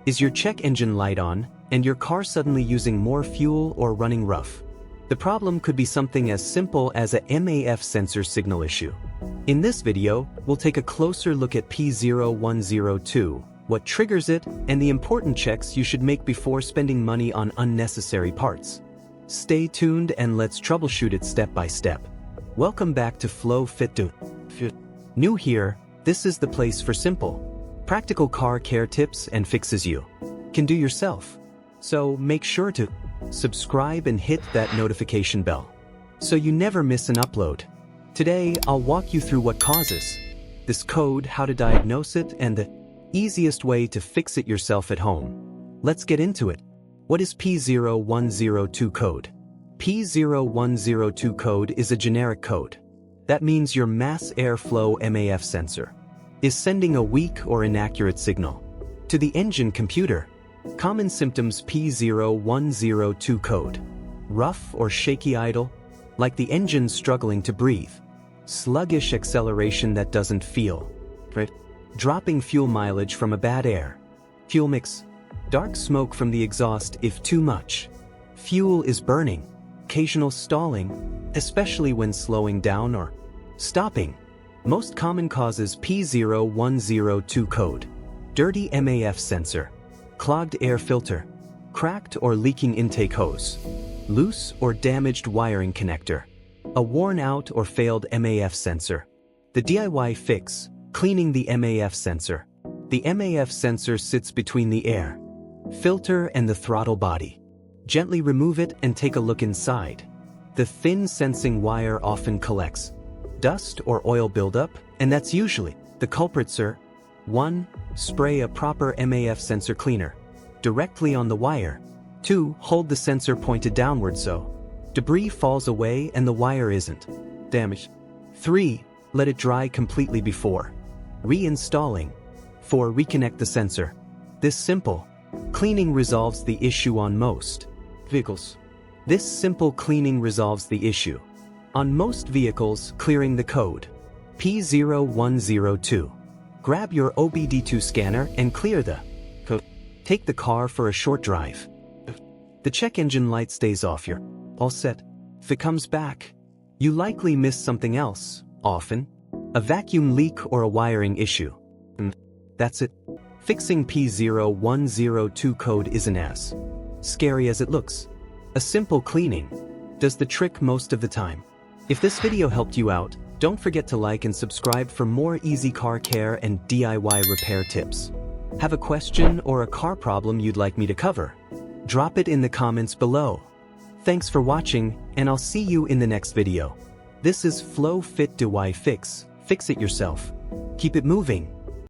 Is your check engine light on, and your car suddenly using more fuel or running rough? The problem could be something as simple as a MAF sensor signal issue. In this video, we'll take a closer look at P0102, what triggers it, and the important checks you should make before spending money on unnecessary parts. Stay tuned and let's troubleshoot it step by step. Welcome back to Flow MAF. New here, this is the place for simple, practical car care tips and fixes you can do yourself. So make sure to subscribe and hit that notification bell so you never miss an upload. Today, I'll walk you through what causes this code, how to diagnose it, and the easiest way to fix it yourself at home. Let's get into it. What is P0102 code? P0102 code is a generic code. That means your mass airflow MAF sensor is sending a weak or inaccurate signal to the engine computer. Common symptoms: P0102 code. Rough or shaky idle, like the engine struggling to breathe. Sluggish acceleration that doesn't feel right. Dropping fuel mileage from a bad air. Fuel mix. Dark smoke from the exhaust if too much. Fuel is burning. Occasional stalling, especially when slowing down or stopping. Most common causes: P0102 code. Dirty MAF sensor. Clogged air filter. Cracked or leaking intake hose. Loose or damaged wiring connector. A worn out or failed MAF sensor. The DIY fix: cleaning the MAF sensor. The MAF sensor sits between the air filter and the throttle body. Gently remove it and take a look inside. The thin sensing wire often collects dust or oil buildup, and that's usually the culprit, sir. 1. Spray a proper MAF sensor cleaner directly on the wire. 2. Hold the sensor pointed downward so debris falls away and the wire isn't damaged. 3. Let it dry completely before reinstalling. 4. Reconnect the sensor. This simple cleaning resolves the issue on most vehicles. This simple cleaning resolves the issue on most vehicles, clearing the code. P0102. Grab your OBD2 scanner and clear the code. Take the car for a short drive. The check engine light stays off, you're all set. If it comes back, you likely missed something else, often a vacuum leak or a wiring issue. And that's it. Fixing P0102 code isn't as scary as it looks. A simple cleaning does the trick most of the time. If this video helped you out, don't forget to like and subscribe for more easy car care and DIY repair tips. Have a question or a car problem you'd like me to cover? Drop it in the comments below. Thanks for watching, and I'll see you in the next video. This is Flow MAF. Fix it yourself. Keep it moving.